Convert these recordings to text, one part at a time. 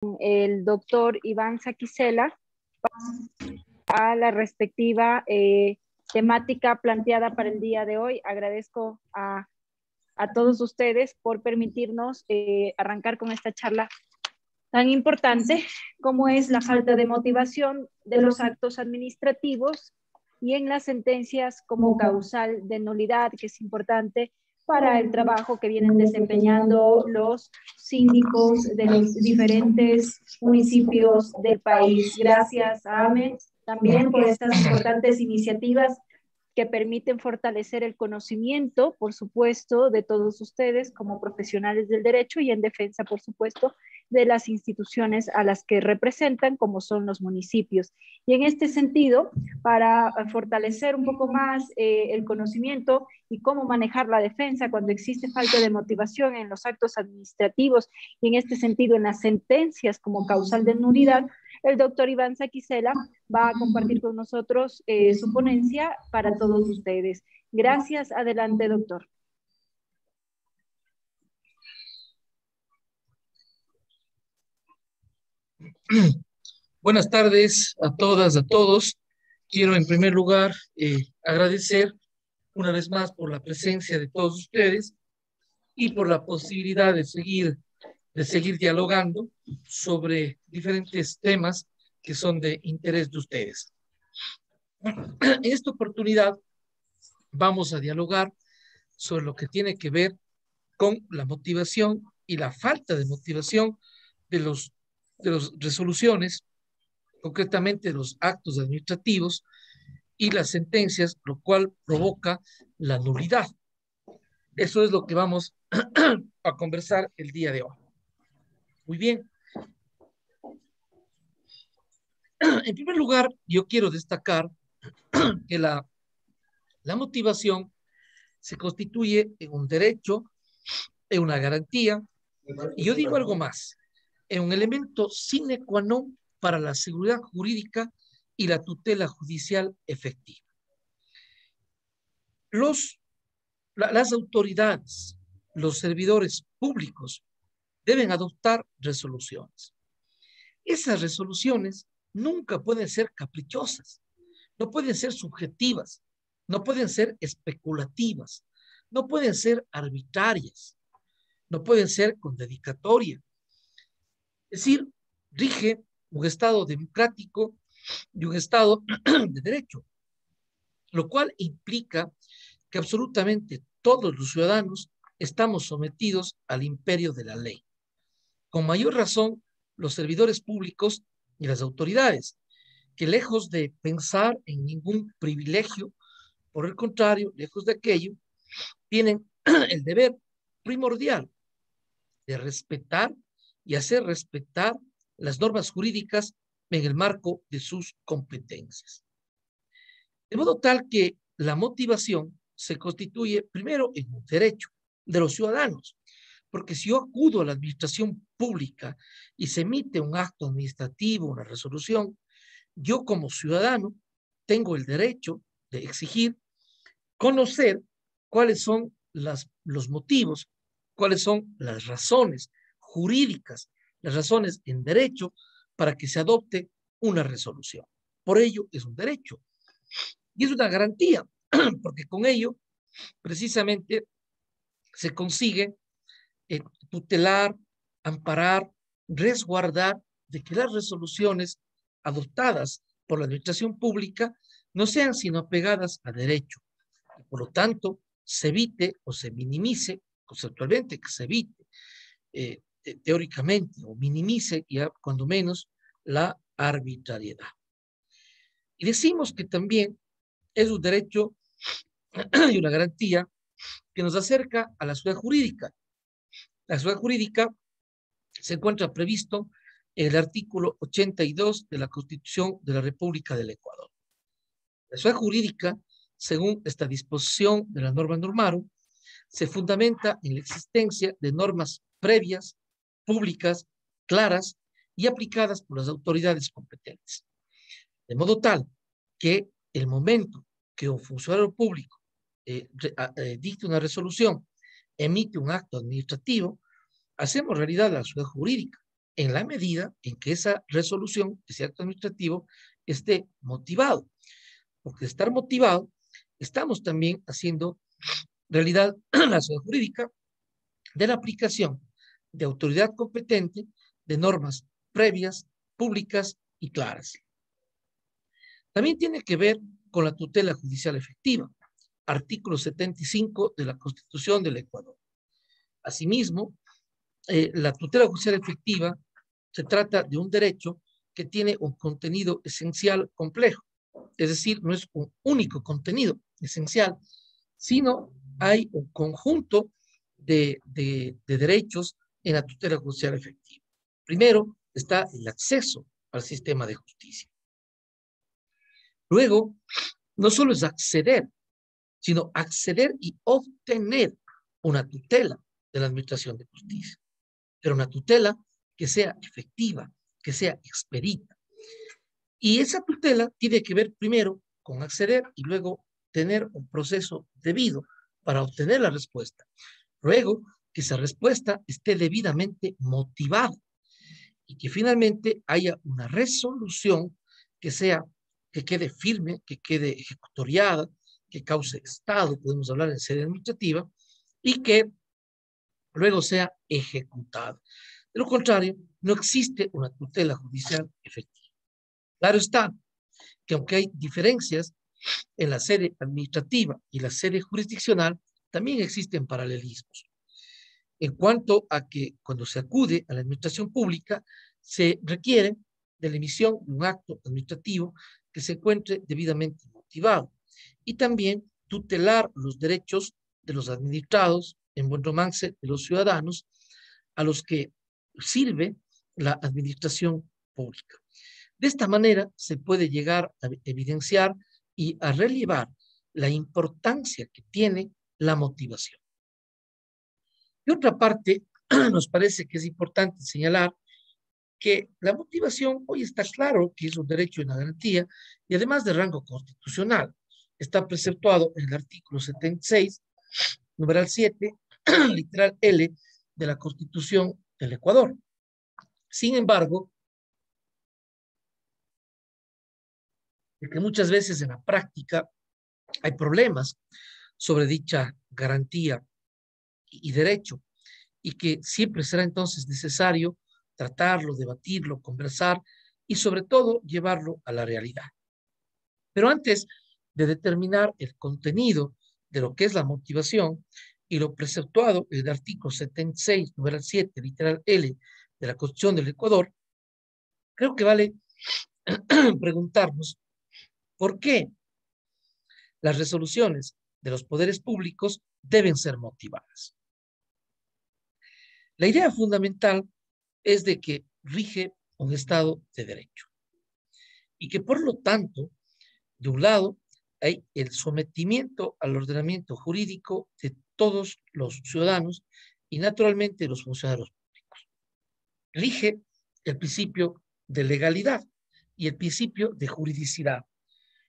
el doctor Iván Saquicela a la respectiva temática planteada para el día de hoy. Agradezco a todos ustedes por permitirnos arrancar con esta charla tan importante como es la falta de motivación de los actos administrativos y en las sentencias como causal de nulidad, que es importante para el trabajo que vienen desempeñando los síndicos de los diferentes municipios del país. Gracias, AME, también por estas importantes iniciativas que permiten fortalecer el conocimiento, por supuesto, de todos ustedes como profesionales del derecho y en defensa, por supuesto, de las instituciones a las que representan, como son los municipios. Y en este sentido, para fortalecer un poco más el conocimiento y cómo manejar la defensa cuando existe falta de motivación en los actos administrativos y en este sentido en las sentencias como causal de nulidad, el doctor Iván Saquicela va a compartir con nosotros su ponencia para todos ustedes. Gracias. Adelante, doctor. Buenas tardes a todas, a todos. Quiero en primer lugar agradecer una vez más por la presencia de todos ustedes y por la posibilidad de seguir dialogando sobre diferentes temas que son de interés de ustedes. En esta oportunidad vamos a dialogar sobre lo que tiene que ver con la motivación y la falta de motivación de las resoluciones, concretamente los actos administrativos y las sentencias, lo cual provoca la nulidad. Eso es lo que vamos a conversar el día de hoy. Muy bien. En primer lugar, yo quiero destacar que la motivación se constituye en un derecho, en una garantía, y yo digo algo más, en un elemento sine qua non para la seguridad jurídica y la tutela judicial efectiva. Las autoridades, los servidores públicos deben adoptar resoluciones. Esas resoluciones nunca pueden ser caprichosas, no pueden ser subjetivas, no pueden ser especulativas, no pueden ser arbitrarias, no pueden ser con dedicatoria. Es decir, rige un Estado democrático y un Estado de derecho, lo cual implica que absolutamente todos los ciudadanos estamos sometidos al imperio de la ley. Con mayor razón, los servidores públicos y las autoridades, que lejos de pensar en ningún privilegio, por el contrario, lejos de aquello, tienen el deber primordial de respetar y hacer respetar las normas jurídicas en el marco de sus competencias. De modo tal que la motivación se constituye primero en un derecho de los ciudadanos, porque si yo acudo a la administración pública y se emite un acto administrativo, una resolución, yo como ciudadano tengo el derecho de exigir conocer cuáles son los motivos, cuáles son las razones jurídicas, las razones en derecho para que se adopte una resolución. Por ello es un derecho y es una garantía, porque con ello precisamente se consigue tutelar, amparar, resguardar de que las resoluciones adoptadas por la administración pública no sean sino apegadas a derecho. Y por lo tanto, se evite o se minimice, conceptualmente que se evite, teóricamente, o minimice ya cuando menos la arbitrariedad. Y decimos que también es un derecho y una garantía que nos acerca a la seguridad jurídica. La seguridad jurídica se encuentra previsto en el artículo 82 de la Constitución de la República del Ecuador. La seguridad jurídica, según esta disposición de la norma normarum, se fundamenta en la existencia de normas previas, públicas, claras y aplicadas por las autoridades competentes. De modo tal que el momento que un funcionario público dicte una resolución, emite un acto administrativo, hacemos realidad la seguridad jurídica. en la medida en que esa resolución, ese acto administrativo, esté motivado. Porque de estar motivado, estamos también haciendo realidad la acción jurídica de la aplicación de autoridad competente de normas previas, públicas y claras. También tiene que ver con la tutela judicial efectiva, artículo 75 de la Constitución del Ecuador. Asimismo, la tutela judicial efectiva se trata de un derecho que tiene un contenido esencial complejo, es decir, no es un único contenido esencial, sino hay un conjunto de derechos en la tutela judicial efectiva. Primero está el acceso al sistema de justicia. Luego, no solo es acceder, sino acceder y obtener una tutela de la Administración de Justicia, pero una tutela que sea efectiva, que sea expedita. Y esa tutela tiene que ver primero con acceder y luego tener un proceso debido para obtener la respuesta. Luego, que esa respuesta esté debidamente motivada y que finalmente haya una resolución que sea, que quede firme, que quede ejecutoriada, que cause estado, podemos hablar en sede administrativa, y que luego sea ejecutada. De lo contrario, no existe una tutela judicial efectiva. Claro está que aunque hay diferencias en la sede administrativa y la sede jurisdiccional, también existen paralelismos. En cuanto a que cuando se acude a la administración pública, se requiere de la emisión de un acto administrativo que se encuentre debidamente motivado y también tutelar los derechos de los administrados, en buen romance de los ciudadanos, a los que sirve la administración pública. De esta manera se puede llegar a evidenciar y a relevar la importancia que tiene la motivación. De otra parte, nos parece que es importante señalar que la motivación hoy está claro que es un derecho y una garantía y además de rango constitucional. Está preceptuado en el artículo 76, numeral 7, literal L de la Constitución del Ecuador. Sin embargo, de que muchas veces en la práctica hay problemas sobre dicha garantía y derecho, y que siempre será entonces necesario tratarlo, debatirlo, conversar y sobre todo llevarlo a la realidad. Pero antes de determinar el contenido de lo que es la motivación y lo preceptuado en el artículo 76, numeral 7, literal L de la Constitución del Ecuador, creo que vale preguntarnos por qué las resoluciones de los poderes públicos deben ser motivadas. La idea fundamental es de que rige un Estado de Derecho y que por lo tanto, de un lado, hay el sometimiento al ordenamiento jurídico de todos los ciudadanos y naturalmente de los funcionarios públicos. Rige el principio de legalidad y el principio de juridicidad,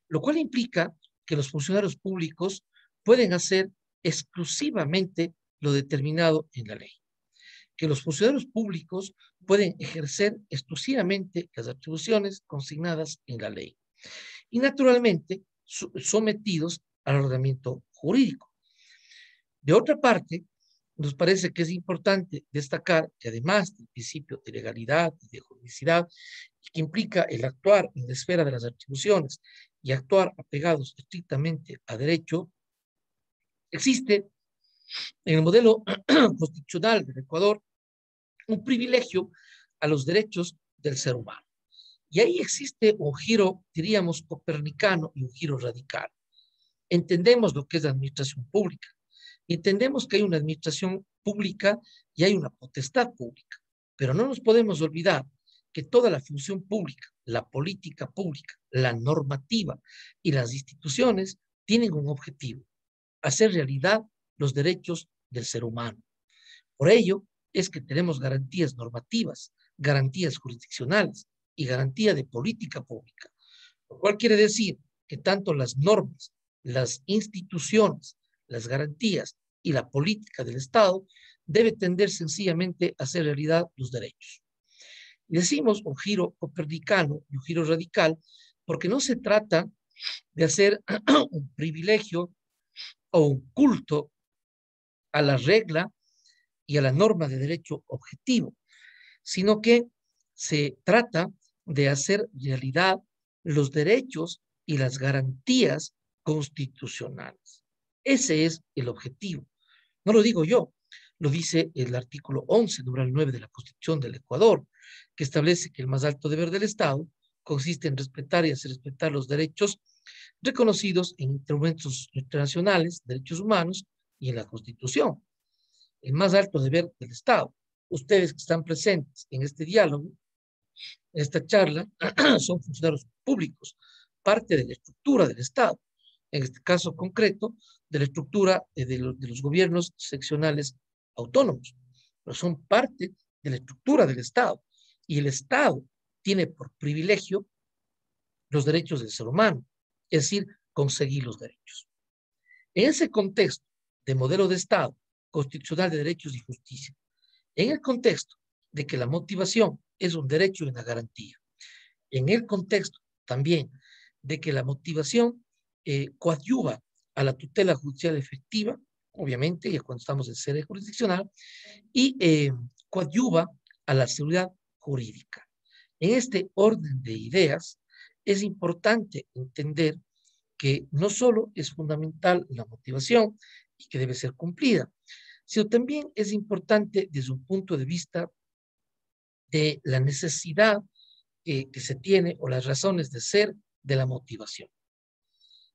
lo cual implica que los funcionarios públicos pueden hacer exclusivamente lo determinado en la ley, que los funcionarios públicos pueden ejercer exclusivamente las atribuciones consignadas en la ley y naturalmente sometidos al ordenamiento jurídico. De otra parte, nos parece que es importante destacar que además del principio de legalidad y de juridicidad, que implica el actuar en la esfera de las atribuciones y actuar apegados estrictamente a derecho, existe en el modelo constitucional del Ecuador un privilegio a los derechos del ser humano. Y ahí existe un giro, diríamos, copernicano y un giro radical. Entendemos lo que es la administración pública. Entendemos que hay una administración pública y hay una potestad pública. Pero no nos podemos olvidar que toda la función pública, la política pública, la normativa y las instituciones tienen un objetivo: hacer realidad los derechos del ser humano. Por ello es que tenemos garantías normativas, garantías jurisdiccionales y garantía de política pública, lo cual quiere decir que tanto las normas, las instituciones, las garantías y la política del Estado debe tender sencillamente a hacer realidad los derechos. Y decimos un giro copernicano y un giro radical porque no se trata de hacer un privilegio o un culto a la regla y a la norma de derecho objetivo, sino que se trata de hacer realidad los derechos y las garantías constitucionales. Ese es el objetivo. No lo digo yo, lo dice el artículo 11, numeral 9 de la Constitución del Ecuador, que establece que el más alto deber del Estado consiste en respetar y hacer respetar los derechos reconocidos en instrumentos internacionales, derechos humanos y en la Constitución. El más alto deber del Estado. Ustedes que están presentes en este diálogo, en esta charla, son funcionarios públicos, parte de la estructura del Estado, en este caso concreto, de la estructura de los gobiernos seccionales autónomos, pero son parte de la estructura del Estado. Y el Estado tiene por privilegio los derechos del ser humano, es decir, conseguir los derechos. En ese contexto de modelo de Estado constitucional de derechos y justicia, en el contexto de que la motivación es un derecho y una garantía, en el contexto también de que la motivación coadyuva a la tutela judicial efectiva, obviamente, ya cuando estamos en sede jurisdiccional, y coadyuva a la seguridad jurídica. En este orden de ideas, es importante entender que no solo es fundamental la motivación y que debe ser cumplida, sino también es importante desde un punto de vista de la necesidad que se tiene o las razones de ser de la motivación.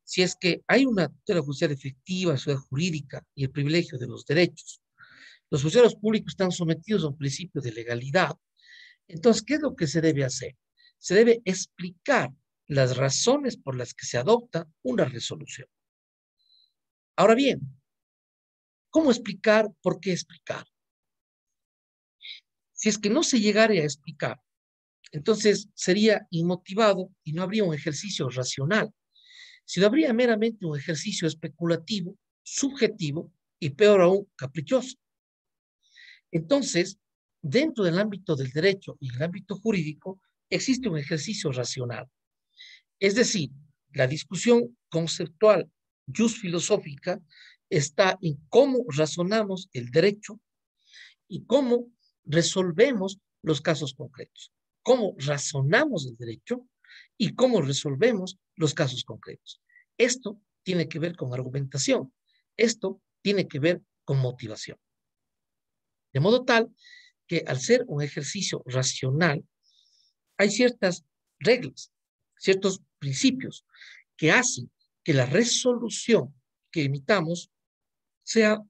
Si es que hay una tutela judicial efectiva, seguridad jurídica y el privilegio de los derechos, los funcionarios públicos están sometidos a un principio de legalidad. Entonces, ¿qué es lo que se debe hacer? Se debe explicar las razones por las que se adopta una resolución. Ahora bien, ¿cómo explicar? ¿Por qué explicar? Si es que no se llegara a explicar, entonces sería inmotivado y no habría un ejercicio racional, sino habría meramente un ejercicio especulativo, subjetivo y peor aún, caprichoso. Entonces, dentro del ámbito del derecho y el ámbito jurídico, existe un ejercicio racional. Es decir, la discusión conceptual, filosófica, está en cómo razonamos el derecho y cómo resolvemos los casos concretos. Cómo razonamos el derecho y cómo resolvemos los casos concretos. Esto tiene que ver con argumentación. Esto tiene que ver con motivación. De modo tal que al ser un ejercicio racional, hay ciertas reglas, ciertos principios que hacen que la resolución que emitamos sea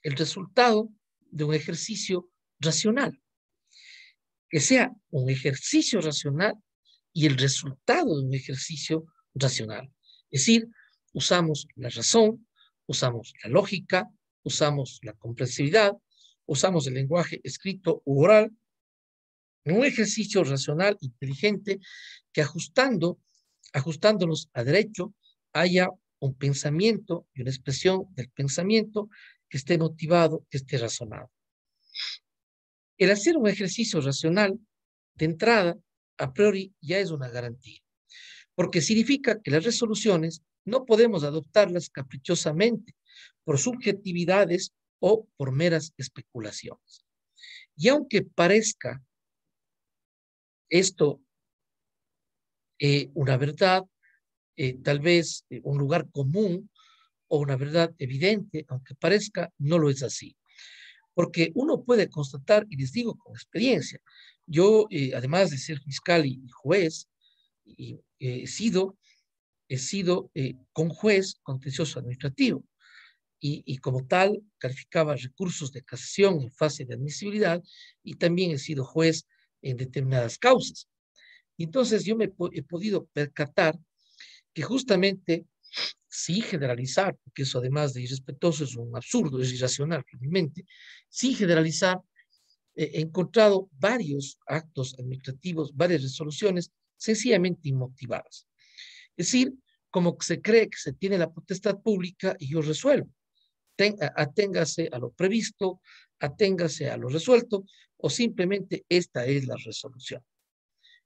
el resultado de un ejercicio racional, que sea un ejercicio racional y el resultado de un ejercicio racional. Es decir, usamos la razón, usamos la lógica, usamos la comprensividad, usamos el lenguaje escrito u oral, en un ejercicio racional, inteligente, que ajustándonos a derecho, haya un pensamiento y una expresión del pensamiento que esté motivado, que esté razonado. El hacer un ejercicio racional, de entrada, a priori, ya es una garantía, porque significa que las resoluciones no podemos adoptarlas caprichosamente, por subjetividades o por meras especulaciones. Y aunque parezca esto una verdad, tal vez un lugar común o una verdad evidente, aunque parezca, no lo es así. Porque uno puede constatar, y les digo con experiencia, yo, además de ser fiscal y juez, he sido conjuez contencioso administrativo, y como tal calificaba recursos de casación en fase de admisibilidad, y también he sido juez en determinadas causas. Y entonces yo he podido percatar que justamente, sin generalizar, porque eso además de irrespetuoso es un absurdo, es irracional realmente, sin generalizar, he encontrado varios actos administrativos, varias resoluciones sencillamente inmotivadas. Es decir, como que se cree que se tiene la potestad pública y yo resuelvo. Aténgase a lo previsto, aténgase a lo resuelto, o simplemente esta es la resolución.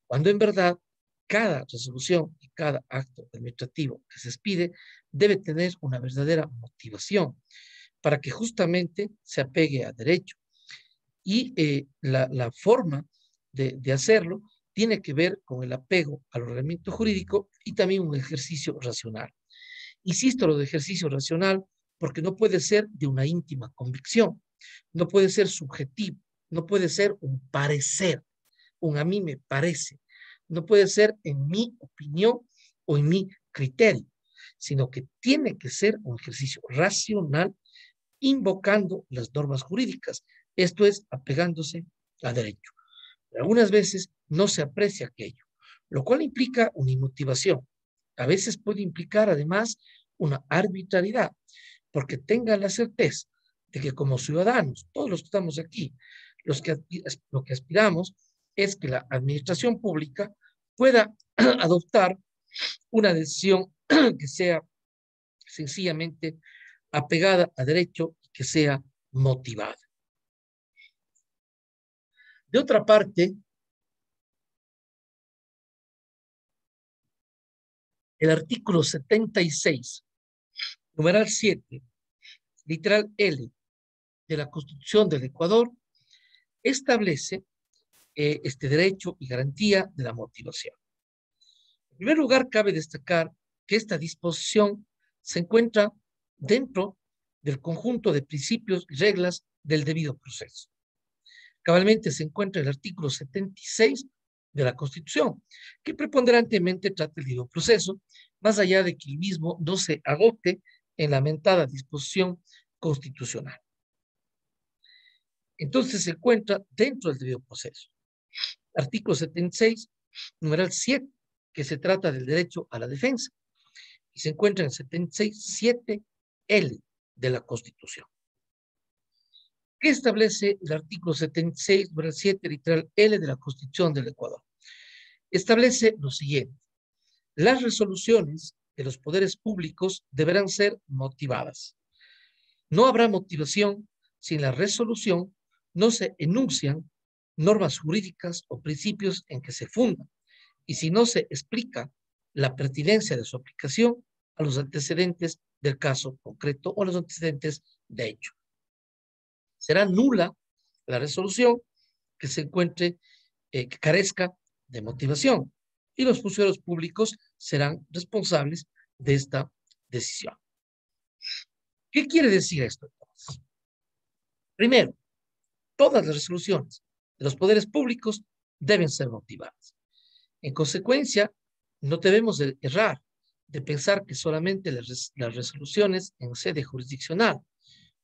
Cuando en verdad cada resolución y cada acto administrativo que se expide debe tener una verdadera motivación para que justamente se apegue a derecho. Y la forma de hacerlo tiene que ver con el apego al ordenamiento jurídico y también un ejercicio racional. Insisto, lo de ejercicio racional porque no puede ser de una íntima convicción, no puede ser subjetivo, no puede ser un parecer, un a mí me parece, no puede ser en mi opinión o en mi criterio, sino que tiene que ser un ejercicio racional invocando las normas jurídicas, esto es, apegándose a derecho. Pero algunas veces no se aprecia aquello, lo cual implica una inmotivación. A veces puede implicar además una arbitrariedad, porque tengan la certeza de que como ciudadanos, todos los que estamos aquí, lo que aspiramos es que la administración pública pueda adoptar una decisión que sea sencillamente apegada a derecho y que sea motivada. De otra parte, el artículo 76, numeral 7, literal L de la Constitución del Ecuador, establece este derecho y garantía de la motivación. En primer lugar, cabe destacar que esta disposición se encuentra dentro del conjunto de principios y reglas del debido proceso. Cabalmente se encuentra el artículo 76 de la Constitución, que preponderantemente trata el debido proceso, más allá de que el mismo no se agote en la mentada disposición constitucional. Entonces se encuentra dentro del debido proceso. Artículo 76, numeral 7, que se trata del derecho a la defensa, y se encuentra en 76, 7L de la Constitución. ¿Qué establece el artículo 76, numeral 7, literal L de la Constitución del Ecuador? Establece lo siguiente: las resoluciones de los poderes públicos deberán ser motivadas. No habrá motivación si en la resolución no se enuncian normas jurídicas o principios en que se fundan, y si no se explica la pertinencia de su aplicación a los antecedentes del caso concreto o a los antecedentes de hecho. Será nula la resolución que se encuentre, que carezca de motivación, y los funcionarios públicos serán responsables de esta decisión. ¿Qué quiere decir esto entonces? Primero, todas las resoluciones de los poderes públicos deben ser motivadas. En consecuencia, no debemos de errar de pensar que solamente las resoluciones en sede jurisdiccional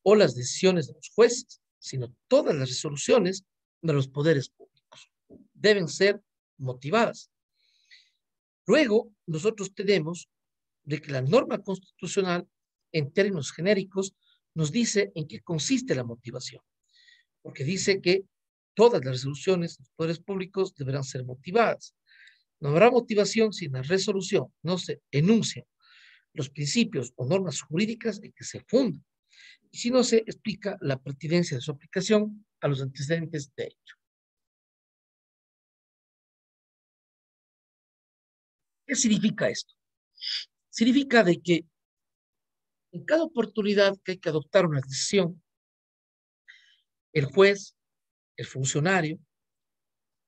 o las decisiones de los jueces, sino todas las resoluciones de los poderes públicos deben ser motivadas. Luego, nosotros tenemos de que la norma constitucional, en términos genéricos, nos dice en qué consiste la motivación, porque dice que todas las resoluciones de los poderes públicos deberán ser motivadas. No habrá motivación si en la resolución no se enuncian los principios o normas jurídicas en que se fundan, y si no se explica la pertinencia de su aplicación a los antecedentes de hecho. ¿Qué significa esto? Significa de que en cada oportunidad que hay que adoptar una decisión, el juez, el funcionario,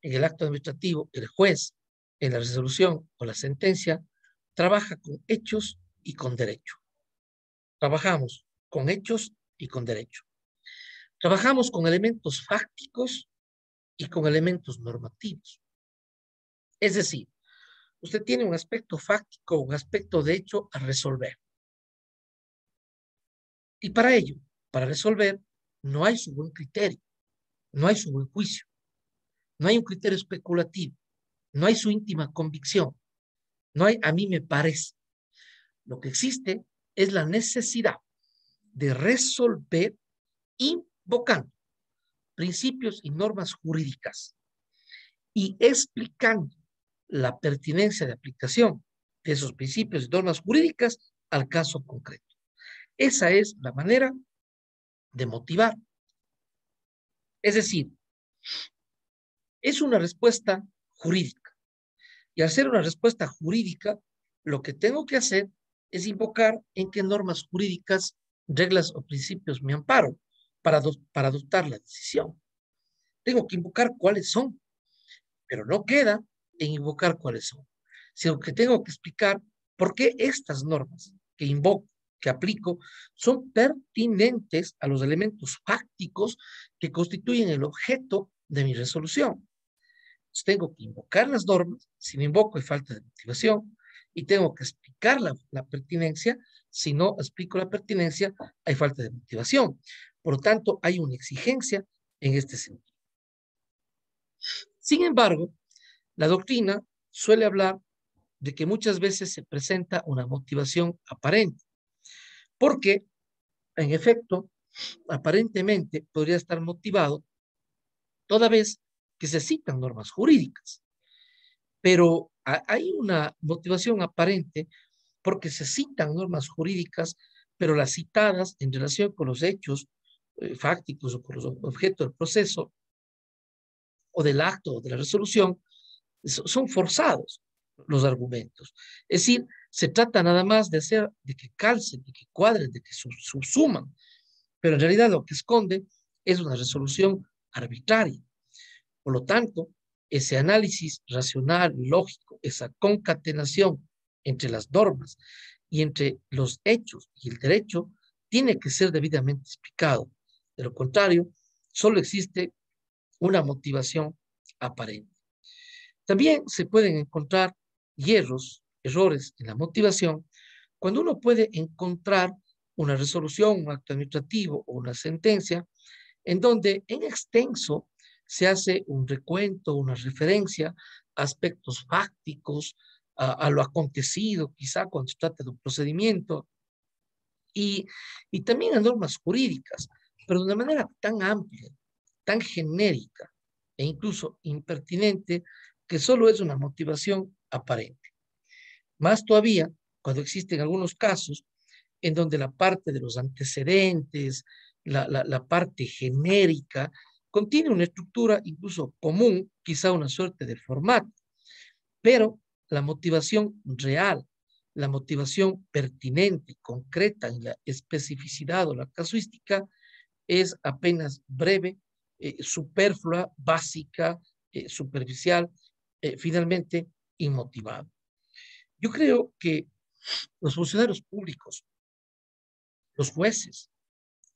en el acto administrativo, el juez, en la resolución o la sentencia, trabaja con hechos y con derecho. Trabajamos con hechos y con derecho. Trabajamos con elementos fácticos y con elementos normativos. Es decir, usted tiene un aspecto fáctico, un aspecto de hecho a resolver. Y para ello, para resolver, no hay su buen criterio, no hay su buen juicio, no hay un criterio especulativo, no hay su íntima convicción, no hay a mí me parece. Lo que existe es la necesidad de resolver invocando principios y normas jurídicas y explicando la pertinencia de aplicación de esos principios y normas jurídicas al caso concreto. Esa es la manera de motivar. Es decir, Es una respuesta jurídica. Y al ser una respuesta jurídica, lo que tengo que hacer es invocar en qué normas jurídicas, reglas o principios me amparo para adoptar la decisión. Tengo que invocar cuáles son, pero no queda en invocar cuáles son, sino que tengo que explicar por qué estas normas que invoco, que aplico, son pertinentes a los elementos fácticos que constituyen el objeto de mi resolución. Entonces, tengo que invocar las normas, si no invoco hay falta de motivación, y tengo que explicar la pertinencia, si no explico la pertinencia hay falta de motivación. Por lo tanto, hay una exigencia en este sentido. Sin embargo, la doctrina suele hablar de que muchas veces se presenta una motivación aparente, porque, en efecto, aparentemente podría estar motivado toda vez que se citan normas jurídicas, pero hay una motivación aparente porque se citan normas jurídicas, pero las citadas en relación con los hechos fácticos o con los objetos del proceso o del acto o de la resolución son forzados los argumentos. Es decir, se trata nada más de hacer, de que calcen, de que cuadren, de que subsuman, pero en realidad lo que esconde es una resolución arbitraria. Por lo tanto, ese análisis racional, lógico, esa concatenación entre las normas y entre los hechos y el derecho, tiene que ser debidamente explicado. De lo contrario, solo existe una motivación aparente. También se pueden encontrar errores en la motivación, cuando uno puede encontrar una resolución, un acto administrativo o una sentencia, en donde en extenso se hace un recuento, una referencia a aspectos fácticos, a lo acontecido, quizá cuando se trata de un procedimiento, y también a normas jurídicas, pero de una manera tan amplia, tan genérica e incluso impertinente, que solo es una motivación aparente. Más todavía cuando existen algunos casos en donde la parte de los antecedentes, la parte genérica, contiene una estructura incluso común, quizá una suerte de formato, pero la motivación real, la motivación pertinente, concreta en la especificidad o la casuística es apenas breve, superflua, básica, superficial, finalmente inmotivada. Yo creo que los funcionarios públicos, los jueces,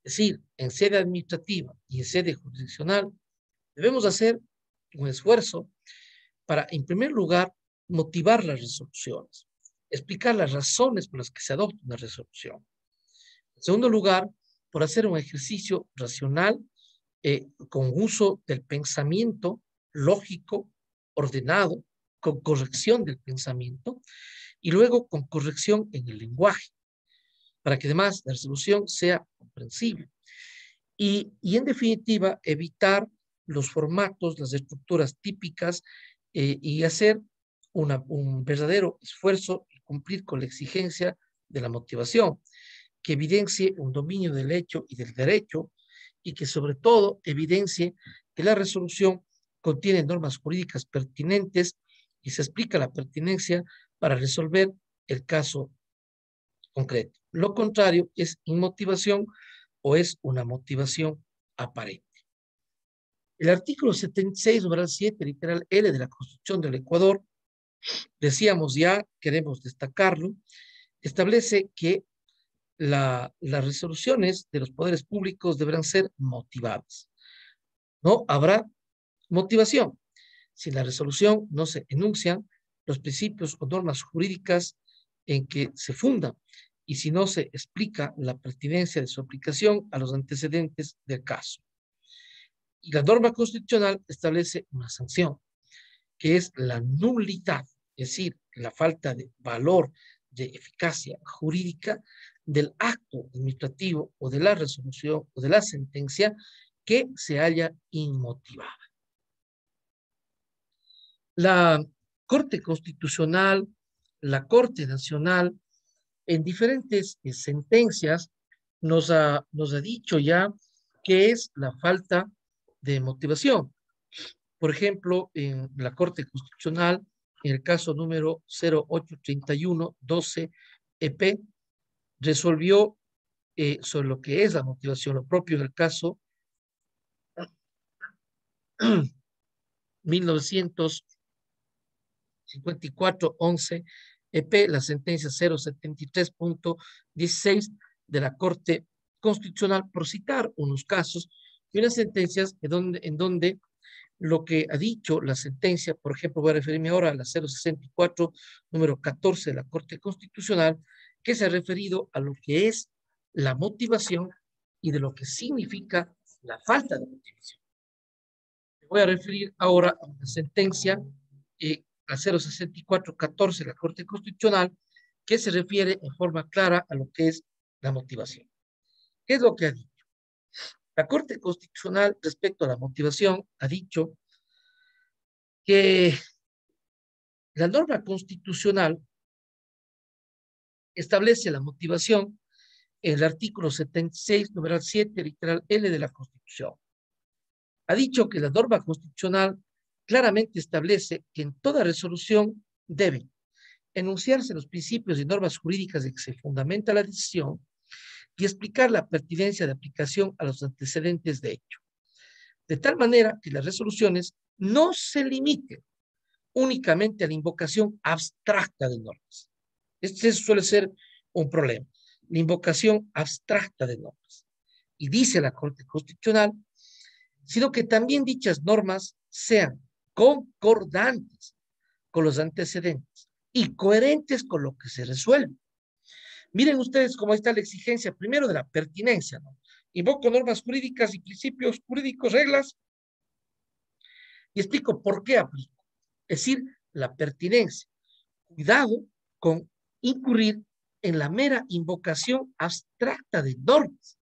es decir, en sede administrativa y en sede jurisdiccional, debemos hacer un esfuerzo para, en primer lugar, motivar las resoluciones, explicar las razones por las que se adopta una resolución. En segundo lugar, por hacer un ejercicio racional con uso del pensamiento lógico, ordenado, con corrección del pensamiento y luego con corrección en el lenguaje, para que además la resolución sea comprensible. Y en definitiva, evitar los formatos, las estructuras típicas y hacer un verdadero esfuerzo y cumplir con la exigencia de la motivación, que evidencie un dominio del hecho y del derecho y que sobre todo evidencie que la resolución contiene normas jurídicas pertinentes y se explica la pertinencia para resolver el caso concreto. Lo contrario es inmotivación o es una motivación aparente. El artículo 76, numeral 7, literal L de la Constitución del Ecuador, decíamos ya, queremos destacarlo, establece que las resoluciones de los poderes públicos deberán ser motivadas. No habrá motivación si en la resolución no se enuncian los principios o normas jurídicas en que se fundan y si no se explica la pertinencia de su aplicación a los antecedentes del caso. Y la norma constitucional establece una sanción, que es la nulidad, es decir, la falta de valor, de eficacia jurídica del acto administrativo o de la resolución o de la sentencia que se haya inmotivada. La Corte Constitucional, la Corte Nacional, en diferentes sentencias nos ha dicho ya qué es la falta de motivación. Por ejemplo, en la Corte Constitucional, en el caso número 0831-12 EP, resolvió sobre lo que es la motivación, lo propio del caso 1954-11 EP, la sentencia 073.16 de la Corte Constitucional, por citar unos casos y unas sentencias en donde lo que ha dicho la sentencia, por ejemplo, voy a referirme ahora a la 064, número 14 de la Corte Constitucional, que se ha referido a lo que es la motivación y de lo que significa la falta de motivación. Me voy a referir ahora a una sentencia, la 064-14 de la Corte Constitucional, que se refiere en forma clara a lo que es la motivación. ¿Qué es lo que ha dicho? La Corte Constitucional, respecto a la motivación, ha dicho que la norma constitucional establece la motivación en el artículo 76, numeral 7, literal L de la Constitución. Ha dicho que la norma constitucional claramente establece que en toda resolución deben enunciarse los principios y normas jurídicas de que se fundamenta la decisión y explicar la pertinencia de aplicación a los antecedentes de hecho, de tal manera que las resoluciones no se limiten únicamente a la invocación abstracta de normas. Este suele ser un problema, la invocación abstracta de normas. Y dice la Corte Constitucional, sino que también dichas normas sean concordantes con los antecedentes y coherentes con lo que se resuelve. Miren ustedes cómo está la exigencia, primero de la pertinencia, ¿no? Invoco normas jurídicas y principios jurídicos, reglas, y explico por qué aplico. Es decir, la pertinencia. Cuidado con incurrir en la mera invocación abstracta de normas.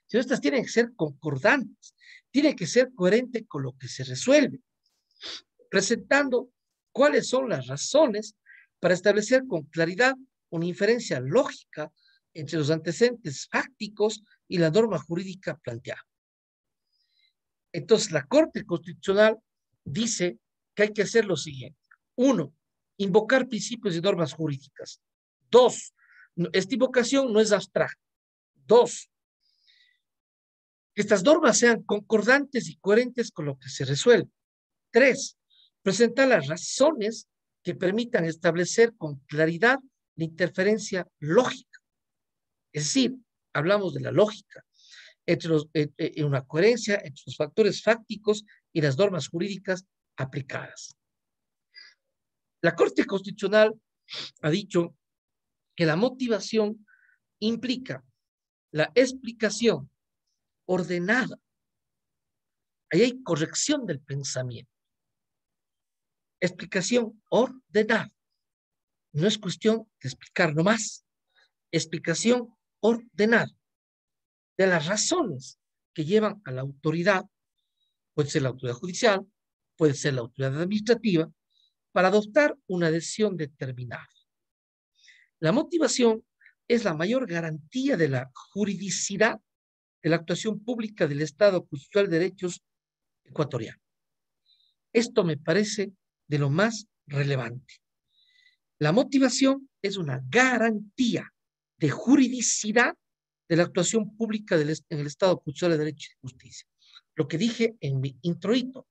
Si estas tienen que ser concordantes, tiene que ser coherente con lo que se resuelve, presentando cuáles son las razones para establecer con claridad una inferencia lógica entre los antecedentes fácticos y la norma jurídica planteada. Entonces, la Corte Constitucional dice que hay que hacer lo siguiente. 1, invocar principios y normas jurídicas. 2, esta invocación no es abstracta. 2, que estas normas sean concordantes y coherentes con lo que se resuelve. 3, presentar las razones que permitan establecer con claridad la interferencia lógica. Es decir, hablamos de la lógica, en una coherencia entre los factores fácticos y las normas jurídicas aplicadas. La Corte Constitucional ha dicho que la motivación implica la explicación ordenada. Ahí hay corrección del pensamiento. Explicación ordenada. No es cuestión de explicar nomás. Explicación ordenada de las razones que llevan a la autoridad, puede ser la autoridad judicial, puede ser la autoridad administrativa, para adoptar una decisión determinada. La motivación es la mayor garantía de la juridicidad de la actuación pública del Estado Constitucional de Derechos ecuatoriano. Esto me parece de lo más relevante. La motivación es una garantía de juridicidad de la actuación pública en el Estado Constitucional de Derecho y Justicia. Lo que dije en mi introito.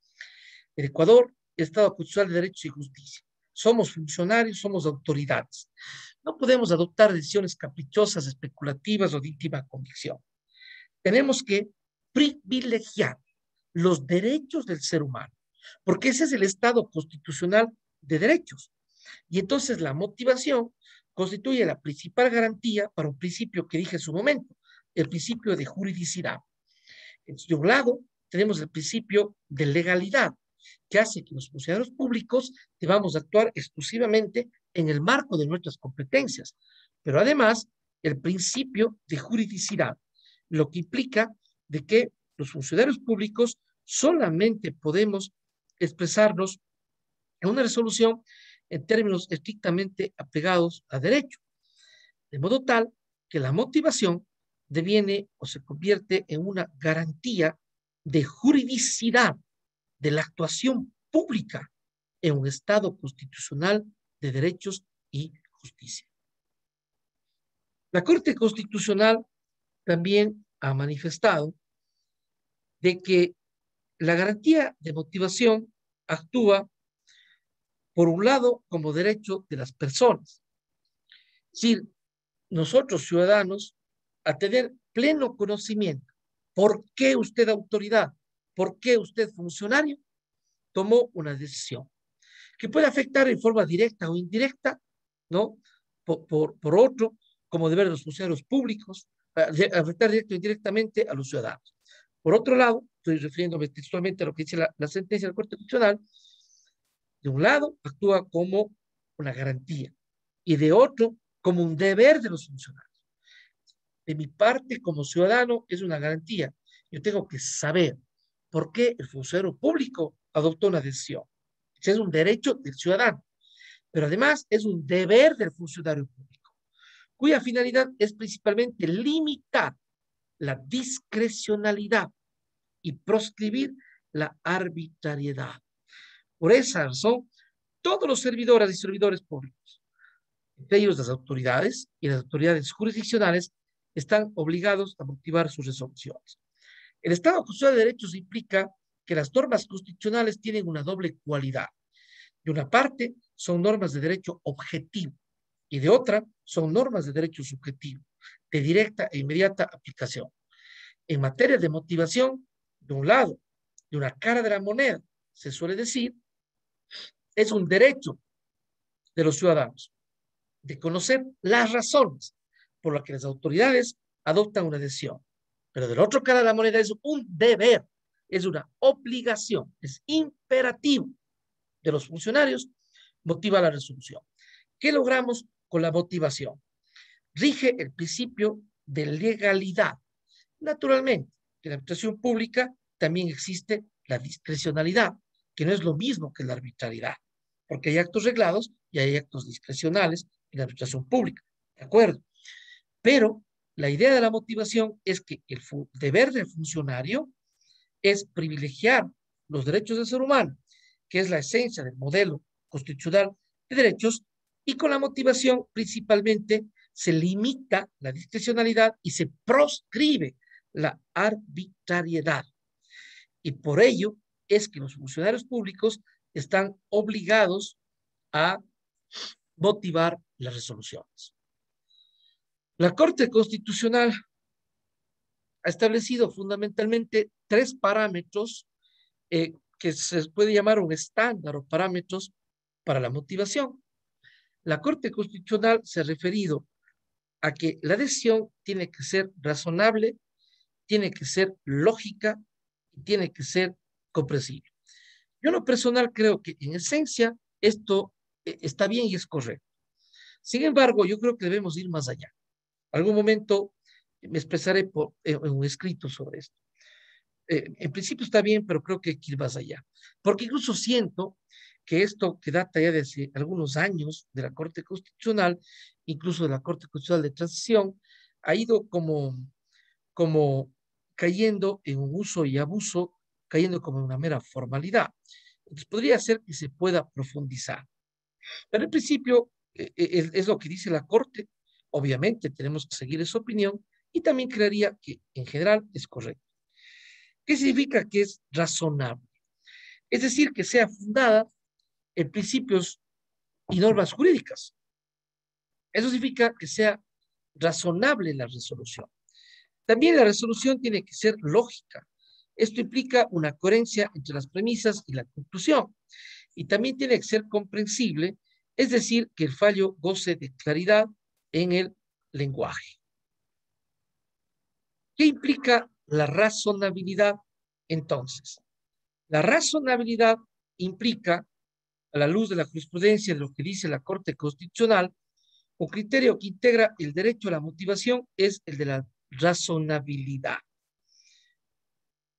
El Ecuador, Estado Constitucional de Derecho y Justicia. Somos funcionarios, somos autoridades. No podemos adoptar decisiones caprichosas, especulativas o de íntima convicción. Tenemos que privilegiar los derechos del ser humano, porque ese es el Estado constitucional de derechos. Y entonces la motivación constituye la principal garantía para un principio que dije en su momento, el principio de juridicidad. De un lado, tenemos el principio de legalidad, que hace que los funcionarios públicos debamos actuar exclusivamente en el marco de nuestras competencias, pero además el principio de juridicidad, lo que implica de que los funcionarios públicos solamente podemos expresarnos en una resolución en términos estrictamente apegados a derecho, de modo tal que la motivación deviene o se convierte en una garantía de juridicidad de la actuación pública en un Estado constitucional de derechos y justicia. La Corte Constitucional también ha manifestado de que la garantía de motivación actúa, por un lado, como derecho de las personas. Es decir, nosotros ciudadanos, a tener pleno conocimiento por qué usted autoridad, por qué usted funcionario, tomó una decisión que puede afectar en forma directa o indirecta, ¿no? Por otro, como deber de los funcionarios públicos, afectar directo o indirectamente a los ciudadanos. Por otro lado, estoy refiriéndome textualmente a lo que dice la sentencia del Corte Constitucional, de un lado actúa como una garantía y de otro como un deber de los funcionarios. De mi parte, como ciudadano, es una garantía. Yo tengo que saber por qué el funcionario público adoptó una decisión. Ese es un derecho del ciudadano, pero además es un deber del funcionario público, cuya finalidad es principalmente limitar la discrecionalidad y proscribir la arbitrariedad. Por esa razón, todos los servidores y servidores públicos, entre ellos las autoridades y las autoridades jurisdiccionales, están obligados a motivar sus resoluciones. El Estado constitucional de derechos implica que las normas constitucionales tienen una doble cualidad. De una parte, son normas de derecho objetivo y de otra, son normas de derecho subjetivo, de directa e inmediata aplicación. En materia de motivación, de un lado, de una cara de la moneda, se suele decir, es un derecho de los ciudadanos de conocer las razones por las que las autoridades adoptan una decisión. Pero del otro cara de la moneda es un deber, es una obligación, es imperativo de los funcionarios motivar la resolución. ¿Qué logramos con la motivación? Rige el principio de legalidad. Naturalmente, en la administración pública también existe la discrecionalidad, que no es lo mismo que la arbitrariedad, porque hay actos reglados y hay actos discrecionales en la administración pública, ¿de acuerdo? Pero la idea de la motivación es que el deber del funcionario es privilegiar los derechos del ser humano, que es la esencia del modelo constitucional de derechos, y con la motivación principalmente se limita la discrecionalidad y se proscribe la arbitrariedad. Y por ello es que los funcionarios públicos están obligados a motivar las resoluciones. La Corte Constitucional ha establecido fundamentalmente tres parámetros que se puede llamar un estándar o parámetros para la motivación. La Corte Constitucional se ha referido a que la decisión tiene que ser razonable, tiene que ser lógica y tiene que ser comprensible. Yo en lo personal creo que en esencia esto está bien y es correcto. Sin embargo, yo creo que debemos ir más allá. Algún momento me expresaré en un escrito sobre esto. En principio está bien, pero creo que hay que ir más allá. Porque incluso siento que esto que data ya desde algunos años de la Corte Constitucional, incluso de la Corte Constitucional de Transición, ha ido como cayendo en un uso y abuso, cayendo como en una mera formalidad. Entonces podría ser que se pueda profundizar. Pero en principio es lo que dice la Corte. Obviamente tenemos que seguir esa opinión y también creería que en general es correcto. ¿Qué significa que es razonable? Es decir, que sea fundada en principios y normas jurídicas. Eso significa que sea razonable la resolución. También la resolución tiene que ser lógica. Esto implica una coherencia entre las premisas y la conclusión. Y también tiene que ser comprensible, es decir, que el fallo goce de claridad en el lenguaje. ¿Qué implica la razonabilidad entonces? La razonabilidad implica, a la luz de la jurisprudencia de lo que dice la Corte Constitucional, un criterio que integra el derecho a la motivación es el de la razonabilidad.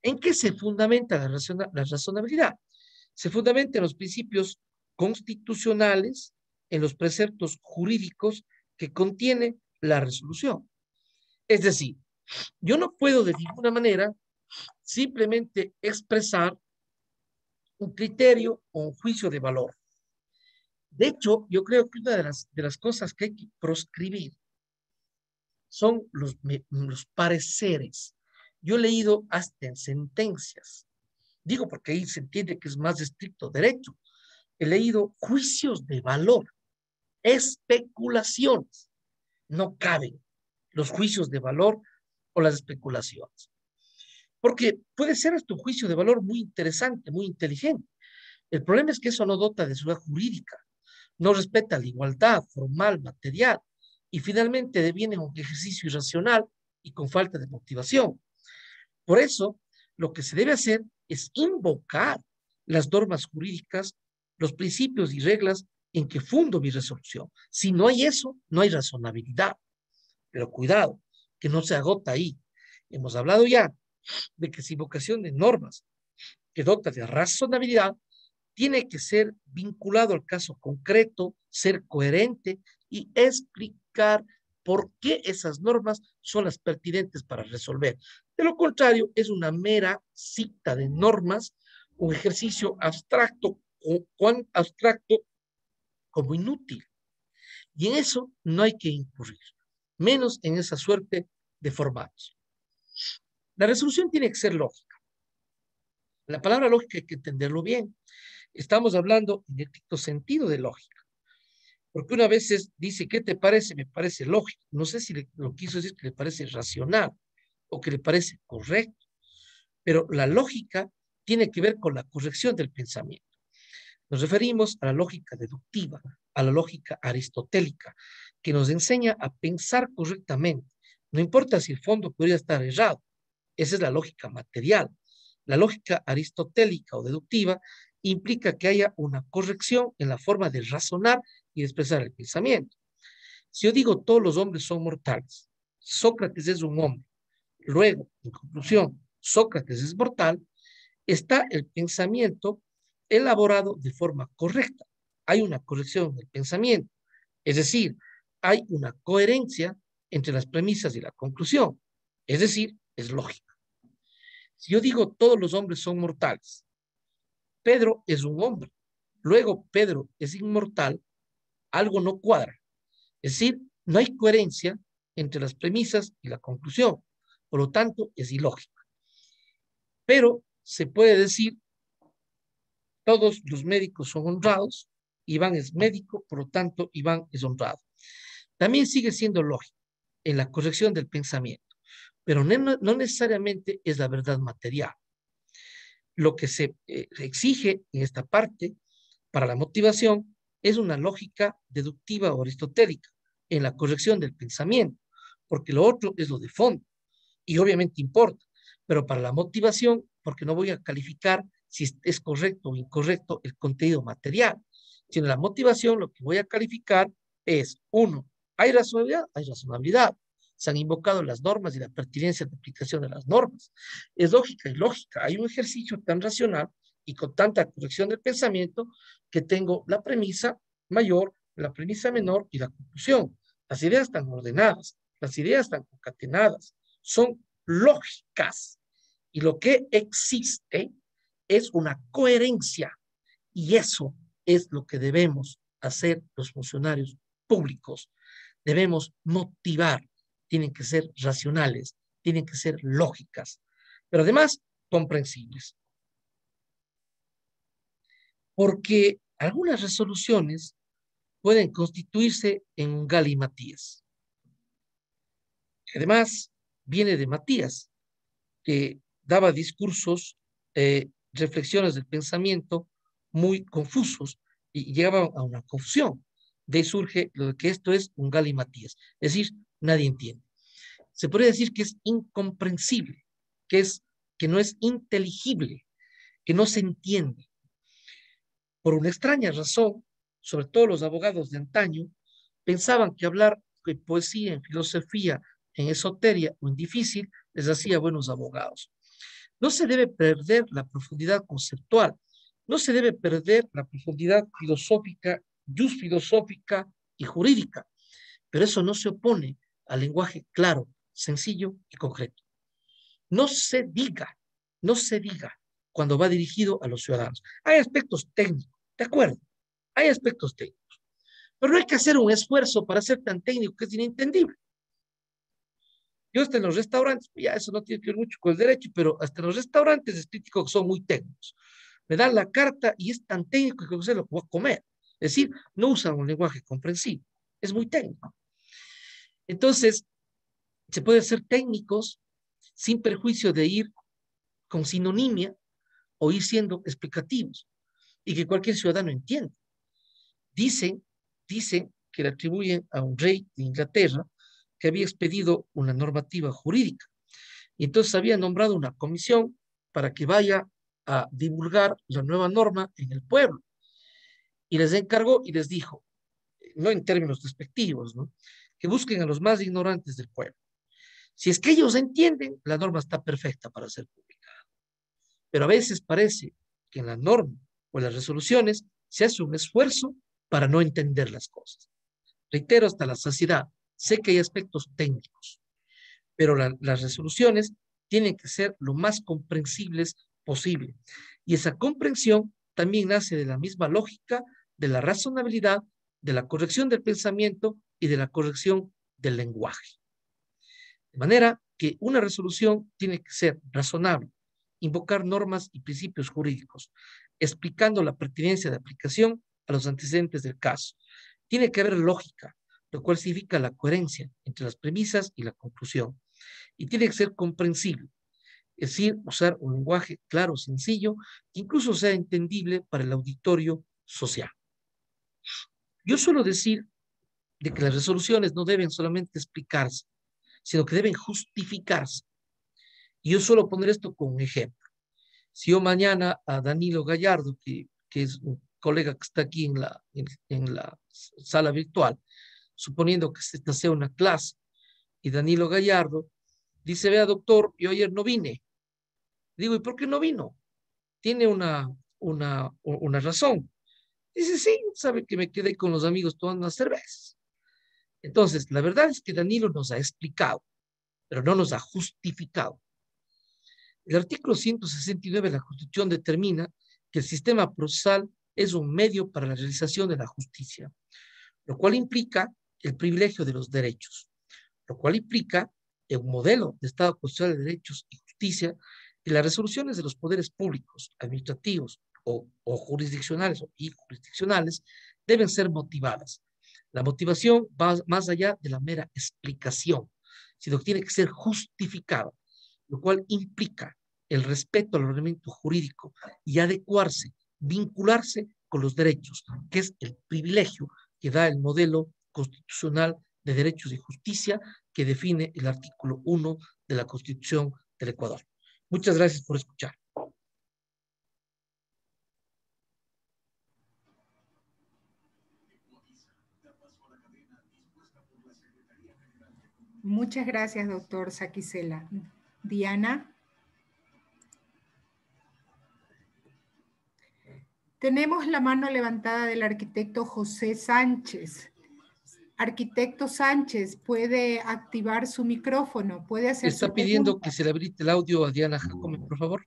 ¿En qué se fundamenta la razonabilidad? Se fundamenta en los principios constitucionales, en los preceptos jurídicos que contiene la resolución. Es decir, yo no puedo de ninguna manera simplemente expresar un criterio o un juicio de valor. De hecho, yo creo que una de las cosas que hay que proscribir son los pareceres. Yo he leído hasta en sentencias, digo porque ahí se entiende que es más estricto derecho. He leído juicios de valor, especulaciones. No caben los juicios de valor o las especulaciones. Porque puede ser tu juicio de valor muy interesante, muy inteligente. El problema es que eso no dota de seguridad jurídica, no respeta la igualdad formal, material, y finalmente deviene un ejercicio irracional y con falta de motivación. Por eso, lo que se debe hacer es invocar las normas jurídicas, los principios y reglas en que fundo mi resolución. Si no hay eso, no hay razonabilidad. Pero cuidado, que no se agota ahí. Hemos hablado ya de que esa invocación de normas que dota de razonabilidad tiene que ser vinculado al caso concreto, ser coherente y explicar por qué esas normas son las pertinentes para resolver. De lo contrario, es una mera cita de normas, un ejercicio abstracto o cuán abstracto como inútil. Y en eso no hay que incurrir, menos en esa suerte de formatos. La resolución tiene que ser lógica. La palabra lógica hay que entenderlo bien. Estamos hablando en estricto sentido de lógica. Porque una vez dice, ¿qué te parece? Me parece lógico. No sé si lo quiso decir que le parece racional o que le parece correcto. Pero la lógica tiene que ver con la corrección del pensamiento. Nos referimos a la lógica deductiva, a la lógica aristotélica, que nos enseña a pensar correctamente. No importa si el fondo podría estar errado. Esa es la lógica material. La lógica aristotélica o deductiva implica que haya una corrección en la forma de razonar y de expresar el pensamiento. Si yo digo todos los hombres son mortales, Sócrates es un hombre, luego, en conclusión, Sócrates es mortal, está el pensamiento elaborado de forma correcta. Hay una corrección del pensamiento, es decir, hay una coherencia entre las premisas y la conclusión, es decir, es lógica. Si yo digo todos los hombres son mortales, Pedro es un hombre, luego Pedro es inmortal, algo no cuadra. Es decir, no hay coherencia entre las premisas y la conclusión, por lo tanto es ilógica. Pero se puede decir, todos los médicos son honrados, Iván es médico, por lo tanto Iván es honrado. También sigue siendo lógico en la corrección del pensamiento, pero no necesariamente es la verdad material. Lo que se exige en esta parte para la motivación es una lógica deductiva o aristotélica en la corrección del pensamiento, porque lo otro es lo de fondo y obviamente importa, pero para la motivación, porque no voy a calificar si es correcto o incorrecto el contenido material, sino la motivación lo que voy a calificar es, uno, ¿hay razonabilidad? Hay razonabilidad. Se han invocado las normas y la pertinencia de aplicación de las normas. Es lógica y lógica. Hay un ejercicio tan racional y con tanta corrección del pensamiento que tengo la premisa mayor, la premisa menor y la conclusión. Las ideas están ordenadas, las ideas están concatenadas, son lógicas y lo que existe es una coherencia y eso es lo que debemos hacer los funcionarios públicos. Debemos motivar, tienen que ser racionales, tienen que ser lógicas, pero además comprensibles. Porque algunas resoluciones pueden constituirse en un galimatías. Además, viene de Matías, que daba discursos, reflexiones del pensamiento muy confusos y llegaban a una confusión. De ahí surge lo que esto es un galimatías, es decir, nadie entiende. Se podría decir que es incomprensible, que no es inteligible, que no se entiende. Por una extraña razón, sobre todo los abogados de antaño, pensaban que hablar de poesía, en filosofía, en esoteria o en difícil les hacía buenos abogados. No se debe perder la profundidad conceptual, no se debe perder la profundidad filosófica, filosófica y jurídica, pero eso no se opone al lenguaje claro, sencillo y concreto. No se diga cuando va dirigido a los ciudadanos. Hay aspectos técnicos, de acuerdo, hay aspectos técnicos, pero no hay que hacer un esfuerzo para ser tan técnico que es inentendible. Yo hasta en los restaurantes, ya eso no tiene que ver mucho con el derecho, pero hasta en los restaurantes es crítico que son muy técnicos. Me dan la carta y es tan técnico que no sé lo que voy a comer. Es decir, no usan un lenguaje comprensible, es muy técnico. Entonces, se puede ser técnicos sin perjuicio de ir con sinonimia o ir siendo explicativos y que cualquier ciudadano entienda. Dicen que le atribuyen a un rey de Inglaterra que había expedido una normativa jurídica y entonces había nombrado una comisión para que vaya a divulgar la nueva norma en el pueblo y les encargó y les dijo, no en términos despectivos, ¿no? Que busquen a los más ignorantes del pueblo. Si es que ellos entienden, la norma está perfecta para ser publicada. Pero a veces parece que en la norma o en las resoluciones se hace un esfuerzo para no entender las cosas. Reitero hasta la saciedad, sé que hay aspectos técnicos, pero las resoluciones tienen que ser lo más comprensibles posible. Y esa comprensión también nace de la misma lógica, de la razonabilidad, de la corrección del pensamiento y de la corrección del lenguaje. De manera que una resolución tiene que ser razonable, invocar normas y principios jurídicos, explicando la pertinencia de aplicación a los antecedentes del caso. Tiene que haber lógica, lo cual significa la coherencia entre las premisas y la conclusión. Y tiene que ser comprensible, es decir, usar un lenguaje claro, sencillo, que incluso sea entendible para el auditorio social. Yo suelo decir de que las resoluciones no deben solamente explicarse, sino que deben justificarse. Y yo suelo poner esto como un ejemplo. Si yo mañana a Danilo Gallardo, que es un colega que está aquí en la sala virtual, suponiendo que esta sea una clase, y Danilo Gallardo dice, vea doctor, yo ayer no vine. Digo, ¿y por qué no vino? Tiene una razón. Dice, sí, sabe que me quedé con los amigos tomando unas cervezas. Entonces, la verdad es que Danilo nos ha explicado, pero no nos ha justificado. El artículo 169 de la Constitución determina que el sistema procesal es un medio para la realización de la justicia, lo cual implica el privilegio de los derechos, lo cual implica un modelo de Estado constitucional de derechos y justicia y las resoluciones de los poderes públicos, administrativos o jurisdiccionales y jurisdiccionales deben ser motivadas. La motivación va más allá de la mera explicación, sino que tiene que ser justificada, lo cual implica el respeto al ordenamiento jurídico y adecuarse, vincularse con los derechos, que es el privilegio que da el modelo constitucional de derechos y justicia que define el artículo 1 de la Constitución del Ecuador. Muchas gracias por escuchar. Muchas gracias, doctor Saquicela. Diana. Tenemos la mano levantada del arquitecto José Sánchez. Arquitecto Sánchez, ¿puede activar su micrófono? ¿Puede hacer Está su pidiendo pregunta? que se le habilite el audio a Diana Jacome, por favor.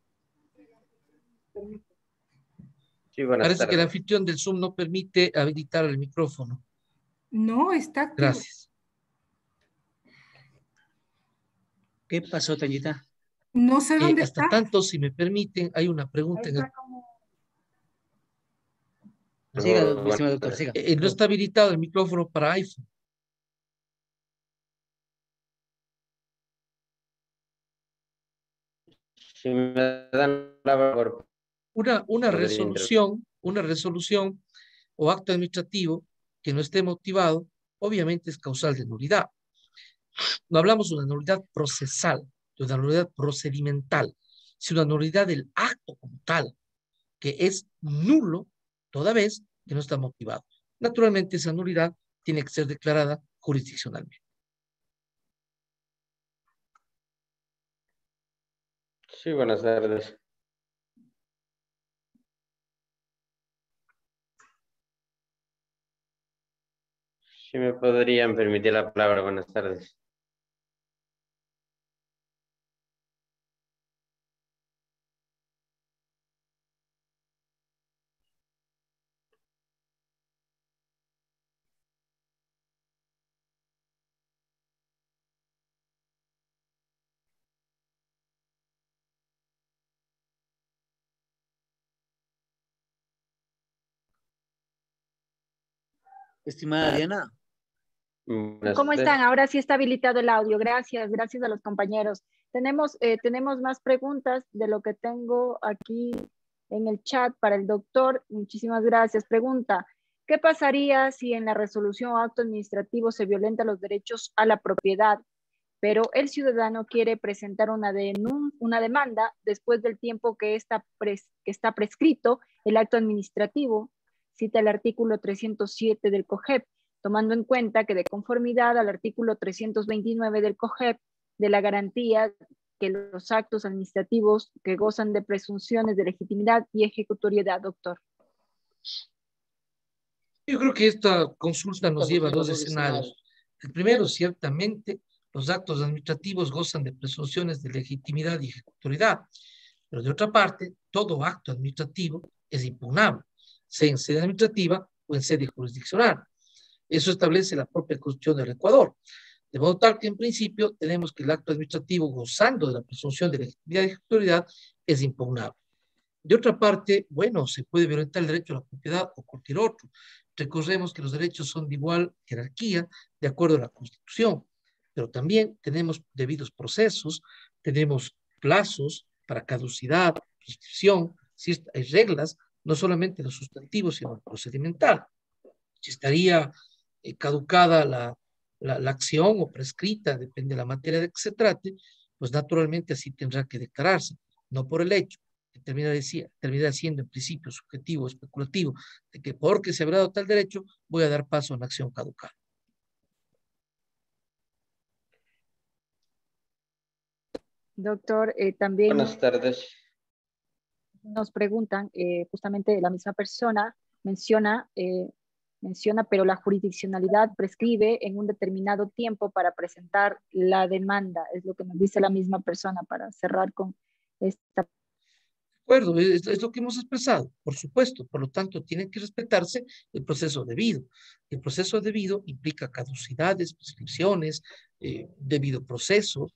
Sí, buenas Parece que el tardes. anfitrión del Zoom no permite habilitar el micrófono. No, está activo. Gracias. ¿Qué pasó, Toñita? No sé dónde Hasta está. tanto, si me permiten, hay una pregunta en el... Siga, mi Buenas estimado doctor, tardes. siga. No está habilitado el micrófono para iPhone. Si me dan la palabra, Una podría resolución o acto administrativo que no esté motivado, obviamente es causal de nulidad. No hablamos de una nulidad procesal, de una nulidad procedimental, sino una nulidad del acto como tal, que es nulo toda vez que no está motivado. Naturalmente, esa nulidad tiene que ser declarada jurisdiccionalmente. Sí, buenas tardes. Si me podrían permitir la palabra, buenas tardes. Estimada Diana. ¿Cómo están? Ahora sí está habilitado el audio. Gracias, gracias a los compañeros. Tenemos más preguntas de lo que tengo aquí en el chat para el doctor. Muchísimas gracias. Pregunta, ¿qué pasaría si en la resolución o acto administrativo se violentan los derechos a la propiedad, pero el ciudadano quiere presentar una demanda después del tiempo que está prescrito el acto administrativo? Cita el artículo 307 del COGEP, tomando en cuenta que de conformidad al artículo 329 del COGEP, de la garantía que los actos administrativos que gozan de presunciones de legitimidad y ejecutoriedad, doctor. Yo creo que esta consulta nos lleva a dos escenarios. El primero, ciertamente, los actos administrativos gozan de presunciones de legitimidad y ejecutoriedad, pero de otra parte, todo acto administrativo es impugnable, sea en sede administrativa o en sede jurisdiccional. Eso establece la propia Constitución del Ecuador. De modo tal que, en principio, tenemos que el acto administrativo, gozando de la presunción de legitimidad y ejecutoriedad, es impugnable. De otra parte, bueno, se puede violentar el derecho a la propiedad o cualquier otro. Recordemos que los derechos son de igual jerarquía de acuerdo a la Constitución, pero también tenemos debidos procesos, tenemos plazos para caducidad, prescripción, si hay reglas, no solamente los sustantivos, sino el procedimental. Si estaría caducada la acción o prescrita, depende de la materia de que se trate, pues naturalmente así tendrá que declararse, no por el hecho, que termina siendo en principio subjetivo o especulativo, de que porque se habrá dado tal derecho, voy a dar paso a una acción caducada. Doctor, también Buenas tardes. nos preguntan, justamente la misma persona menciona, pero la jurisdiccionalidad prescribe en un determinado tiempo para presentar la demanda. Es lo que nos dice la misma persona para cerrar con esta. De acuerdo, es lo que hemos expresado, por supuesto. Por lo tanto, tiene que respetarse el proceso debido. El proceso debido implica caducidades, prescripciones, debido proceso,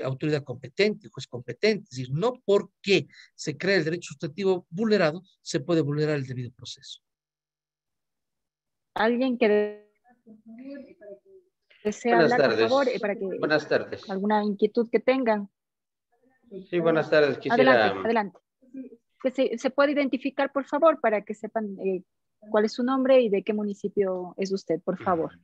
autoridad competente, juez competente. Es decir, no porque se crea el derecho sustantivo vulnerado, se puede vulnerar el debido proceso. Alguien que desea Buenas hablar, tardes. por favor, para que Buenas tardes. alguna inquietud que tengan. Sí, buenas tardes. Quisiera... Adelante. Que se puede identificar, por favor, para que sepan cuál es su nombre y de qué municipio es usted, por favor.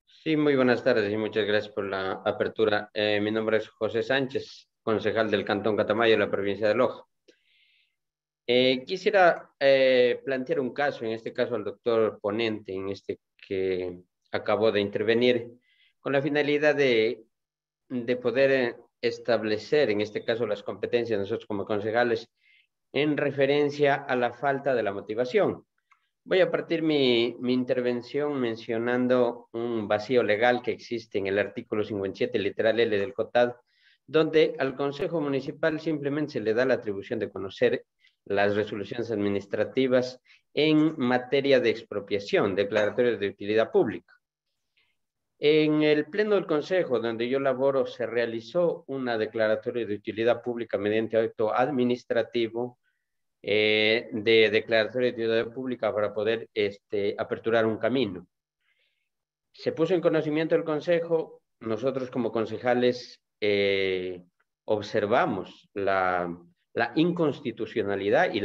Sí, muy buenas tardes y muchas gracias por la apertura. Mi nombre es José Sánchez, concejal del Cantón Catamayo, de la provincia de Loja. Quisiera plantear un caso, en este caso al doctor ponente, en este que acabó de intervenir, con la finalidad de poder establecer, en este caso, las competencias de nosotros como concejales en referencia a la falta de la motivación. Voy a partir mi intervención mencionando un vacío legal que existe en el artículo 57, literal L del COTAD, donde al Consejo Municipal simplemente se le da la atribución de conocer las resoluciones administrativas en materia de expropiación, declaratorios de utilidad pública. En el pleno del Consejo, donde yo laboro, se realizó una declaratoria de utilidad pública mediante acto administrativo de declaratoria de utilidad pública para poder aperturar un camino. Se puso en conocimiento del Consejo, nosotros como concejales observamos la inconstitucionalidad y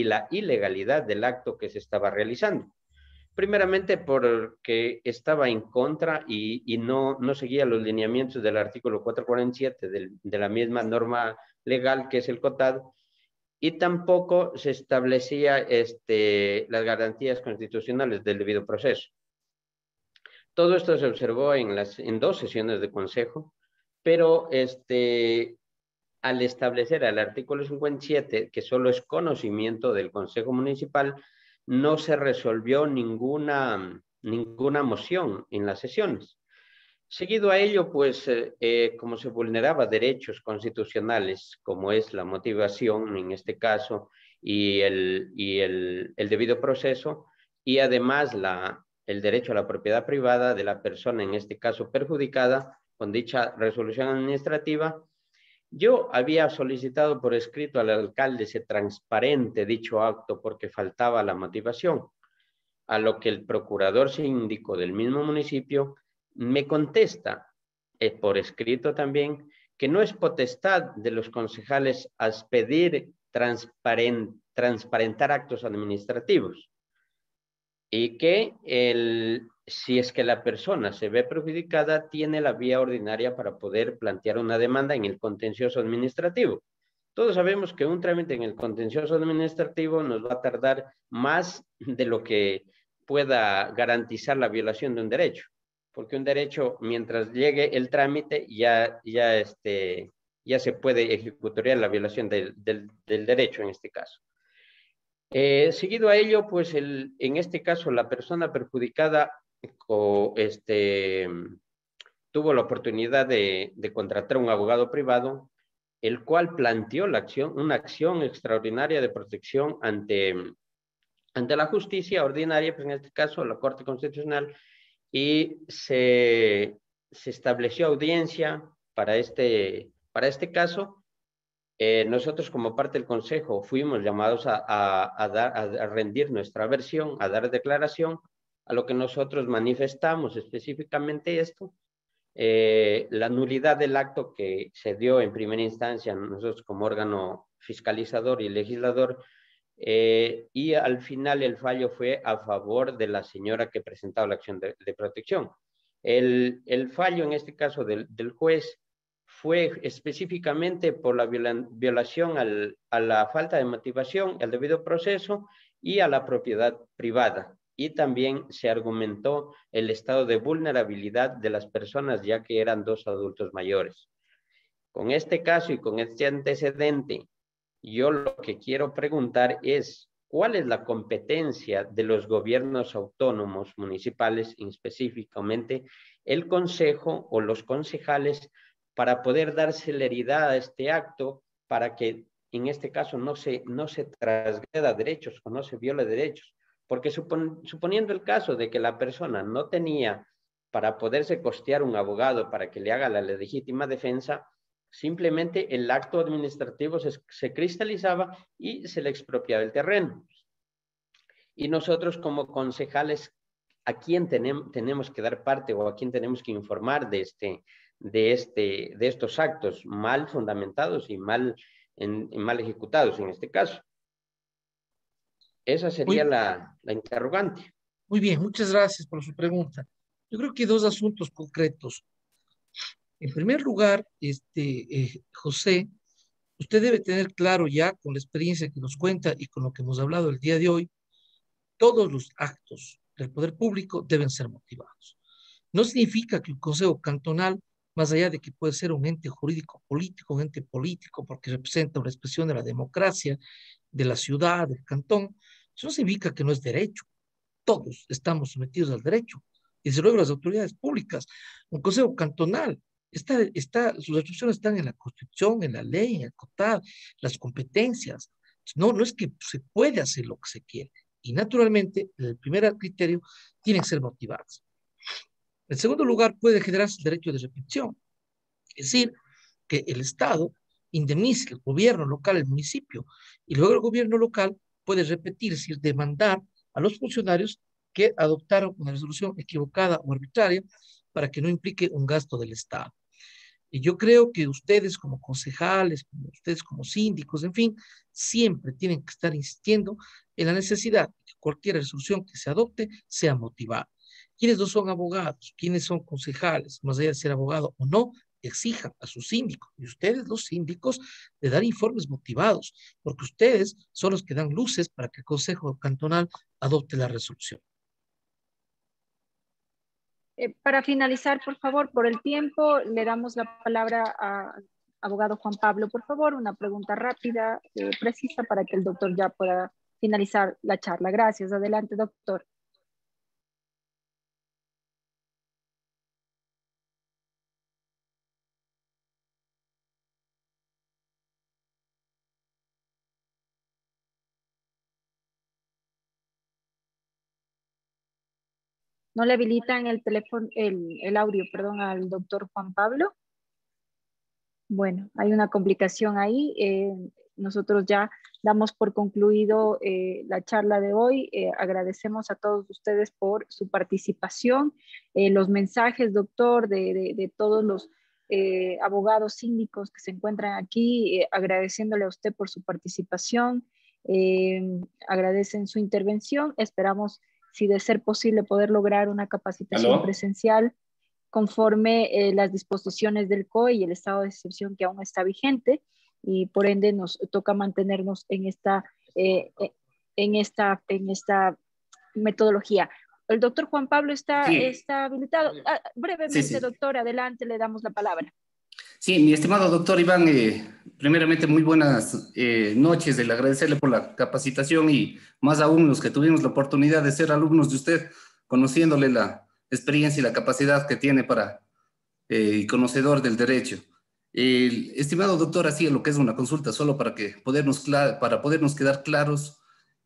la ilegalidad del acto que se estaba realizando. Primeramente porque estaba en contra y no seguía los lineamientos del artículo 447 de la misma norma legal que es el COTAD, y tampoco se establecía las garantías constitucionales del debido proceso. Todo esto se observó en 2 sesiones de consejo, pero al establecer el artículo 57, que solo es conocimiento del Consejo Municipal, no se resolvió ninguna moción en las sesiones. Seguido a ello, pues, como se vulneraba derechos constitucionales, como es la motivación en este caso, y el debido proceso, y además el derecho a la propiedad privada de la persona, en este caso perjudicada, con dicha resolución administrativa, yo había solicitado por escrito al alcalde se transparente dicho acto porque faltaba la motivación. a lo que el procurador síndico del mismo municipio me contesta, por escrito también, que no es potestad de los concejales expedir transparentar actos administrativos y que si es que la persona se ve perjudicada, tiene la vía ordinaria para poder plantear una demanda en el contencioso administrativo. Todos sabemos que un trámite en el contencioso administrativo nos va a tardar más de lo que pueda garantizar la violación de un derecho, porque un derecho, mientras llegue el trámite, ya se puede ejecutar la violación del derecho en este caso. Seguido a ello, pues en este caso la persona perjudicada tuvo la oportunidad de contratar un abogado privado, el cual planteó una acción extraordinaria de protección ante la justicia ordinaria, pues en este caso la Corte Constitucional, y se estableció audiencia para este caso. Nosotros como parte del Consejo fuimos llamados a rendir nuestra versión, a dar declaración, a lo que nosotros manifestamos específicamente esto, la nulidad del acto que se dio en primera instancia nosotros como órgano fiscalizador y legislador, y al final el fallo fue a favor de la señora que presentaba la acción de protección. El fallo en este caso del juez fue específicamente por la violación a la falta de motivación, al debido proceso y a la propiedad privada. Y también se argumentó el estado de vulnerabilidad de las personas, ya que eran 2 adultos mayores. Con este caso y con este antecedente, yo lo que quiero preguntar es, ¿cuál es la competencia de los gobiernos autónomos municipales, específicamente el consejo o los concejales, para poder dar celeridad a este acto, para que en este caso no se transgreda derechos o no se viole derechos? Porque suponiendo el caso de que la persona no tenía para poderse costear un abogado para que le haga la legítima defensa, simplemente el acto administrativo se cristalizaba y se le expropiaba el terreno. Y nosotros como concejales, ¿a quién tenemos que dar parte o a quién tenemos que informar de estos actos mal fundamentados y mal ejecutados en este caso? Esa sería la interrogante. Muy bien, muchas gracias por su pregunta. Yo creo que 2 asuntos concretos. En primer lugar, José, usted debe tener claro ya con la experiencia que nos cuenta y con lo que hemos hablado el día de hoy, todos los actos del poder público deben ser motivados. No significa que un consejo cantonal, más allá de que puede ser un ente jurídico político, un ente político porque representa una expresión de la democracia, de la ciudad, del cantón, eso no significa que no es derecho. Todos estamos sometidos al derecho. Y desde luego las autoridades públicas, un consejo cantonal, sus atribuciones están en la Constitución, en la ley, en el COTAD, las competencias. No es que se puede hacer lo que se quiere. Y naturalmente, el primer criterio tiene que ser motivados. En segundo lugar, puede generarse el derecho de repetición. Es decir, que el Estado indemnice el gobierno local, el municipio, y luego el gobierno local puede repetir, es decir, demandar a los funcionarios que adoptaron una resolución equivocada o arbitraria para que no implique un gasto del Estado. Y yo creo que ustedes como concejales, ustedes como síndicos, en fin, siempre tienen que estar insistiendo en la necesidad de que cualquier resolución que se adopte sea motivada. Quienes no son abogados, quienes son concejales, más allá de ser abogado o no, exijan a sus síndicos y ustedes los síndicos de dar informes motivados, porque ustedes son los que dan luces para que el Consejo Cantonal adopte la resolución. Para finalizar, por favor, por el tiempo, le damos la palabra al abogado Juan Pablo. Por favor, una pregunta rápida, precisa, para que el doctor ya pueda finalizar la charla. Gracias. Adelante, doctor. ¿No le habilitan el teléfono, el audio, perdón, al doctor Juan Pablo? Bueno, hay una complicación ahí. nosotros ya damos por concluido la charla de hoy. Agradecemos a todos ustedes por su participación, los mensajes, doctor, de todos los abogados síndicos que se encuentran aquí, agradeciéndole a usted por su participación, agradecen su intervención. Esperamos, si de ser posible, poder lograr una capacitación presencial conforme las disposiciones del COE y el estado de excepción que aún está vigente, y por ende nos toca mantenernos en esta metodología. El doctor Juan Pablo está habilitado. Brevemente, doctor, adelante, le damos la palabra. Sí, mi estimado doctor Iván, primeramente muy buenas noches, el agradecerle por la capacitación y más aún los que tuvimos la oportunidad de ser alumnos de usted, conociéndole la experiencia y la capacidad que tiene para conocedor del derecho. Estimado doctor, hacía lo que es una consulta solo para podernos quedar claros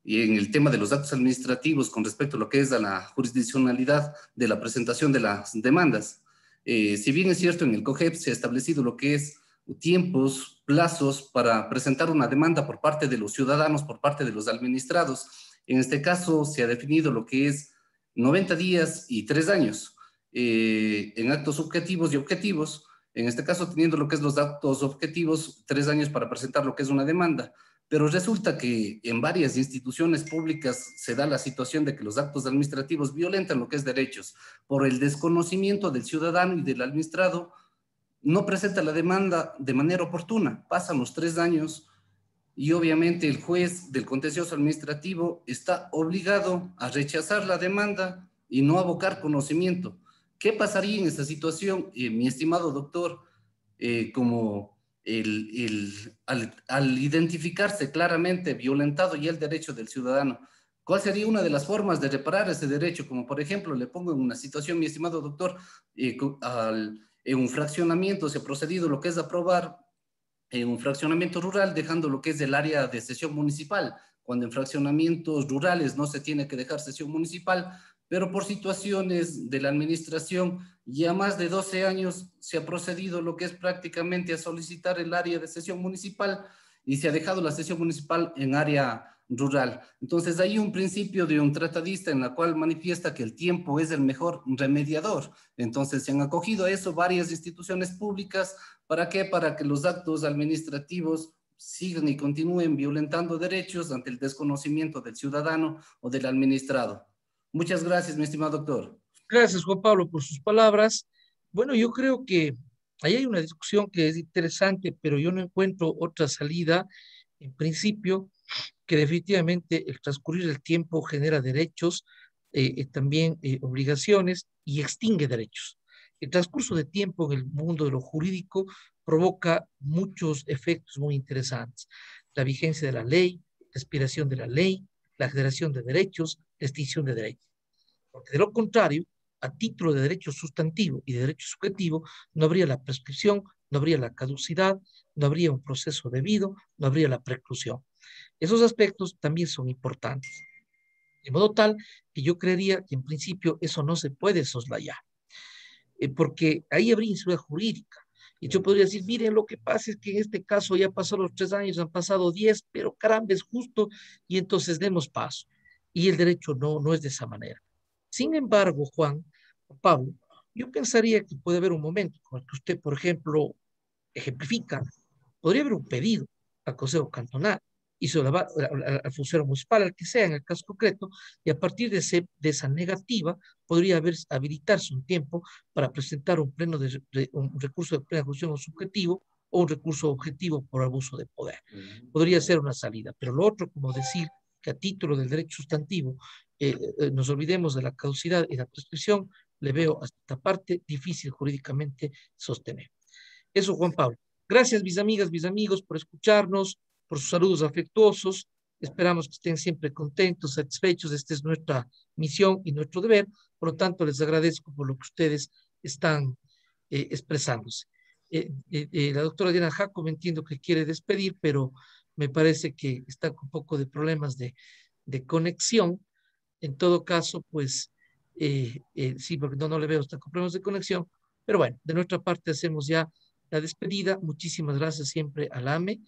en el tema de los actos administrativos con respecto a lo que es a la jurisdiccionalidad de la presentación de las demandas. Si bien es cierto, en el COGEP se ha establecido lo que es tiempos, plazos para presentar una demanda por parte de los ciudadanos, por parte de los administrados. En este caso se ha definido lo que es 90 días y 3 años en actos subjetivos y objetivos. En este caso, teniendo lo que es los actos objetivos, 3 años para presentar lo que es una demanda. Pero resulta que en varias instituciones públicas se da la situación de que los actos administrativos violentan lo que es derechos. Por el desconocimiento del ciudadano y del administrado, no presenta la demanda de manera oportuna. Pasan los 3 años y obviamente el juez del contencioso administrativo está obligado a rechazar la demanda y no abocar conocimiento. ¿Qué pasaría en esta situación, mi estimado doctor, como al identificarse claramente violentado ya el derecho del ciudadano? ¿Cuál sería una de las formas de reparar ese derecho? Como por ejemplo, le pongo en una situación, mi estimado doctor, en un fraccionamiento se ha procedido lo que es aprobar en un fraccionamiento rural, dejando lo que es el área de sesión municipal, cuando en fraccionamientos rurales no se tiene que dejar sesión municipal, pero por situaciones de la administración, ya más de 12 años se ha procedido lo que es prácticamente a solicitar el área de sesión municipal y se ha dejado la sesión municipal en área rural. Entonces hay un principio de un tratadista en la cual manifiesta que el tiempo es el mejor remediador. Entonces se han acogido a eso varias instituciones públicas. ¿Para qué? Para que los actos administrativos sigan y continúen violentando derechos ante el desconocimiento del ciudadano o del administrado. Muchas gracias, mi estimado doctor. Gracias, Juan Pablo, por sus palabras. Bueno, yo creo que ahí hay una discusión que es interesante, pero yo no encuentro otra salida, en principio, que definitivamente el transcurrir del tiempo genera derechos, también obligaciones y extingue derechos. El transcurso de tiempo en el mundo de lo jurídico provoca muchos efectos muy interesantes. La vigencia de la ley, la expiración de la ley, la generación de derechos, la extinción de derechos. Porque de lo contrario, a título de derecho sustantivo y de derecho subjetivo, no habría la prescripción, no habría la caducidad, no habría un proceso debido, no habría la preclusión. Esos aspectos también son importantes. De modo tal que yo creería que en principio eso no se puede soslayar, porque ahí habría inseguridad jurídica. Y yo podría decir, miren, lo que pasa es que en este caso ya pasó los 3 años, han pasado 10, pero caramba, es justo, y entonces demos paso. Y el derecho no es de esa manera. Sin embargo, Pablo, yo pensaría que puede haber un momento con el que usted, por ejemplo, ejemplifica, podría haber un pedido al Consejo Cantonal y se lo va al funcionario municipal, al que sea en el caso concreto, y a partir de esa negativa podría habilitarse un tiempo para presentar un recurso de plena ejecución subjetivo o un recurso objetivo por abuso de poder. Podría ser una salida, pero lo otro, como decir que a título del derecho sustantivo nos olvidemos de la caducidad y la prescripción, le veo hasta esta parte difícil jurídicamente sostener. Eso, Juan Pablo. Gracias, mis amigas, mis amigos, por escucharnos, por sus saludos afectuosos. Esperamos que estén siempre contentos, satisfechos. Esta es nuestra misión y nuestro deber. Por lo tanto, les agradezco por lo que ustedes están expresándose. La doctora Diana Jacob entiendo que quiere despedir, pero me parece que está con un poco de problemas de conexión. En todo caso, pues, sí, porque no le veo, está con problemas de conexión. Pero bueno, de nuestra parte hacemos ya la despedida. Muchísimas gracias siempre al AME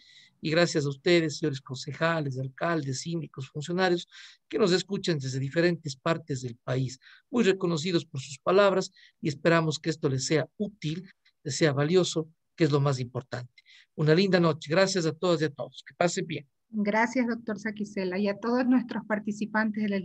y gracias a ustedes, señores concejales, alcaldes, síndicos, funcionarios, que nos escuchan desde diferentes partes del país, muy reconocidos por sus palabras, y esperamos que esto les sea útil, les sea valioso, que es lo más importante. Una linda noche. Gracias a todas y a todos. Que pasen bien. Gracias, doctor Saquicela, y a todos nuestros participantes de la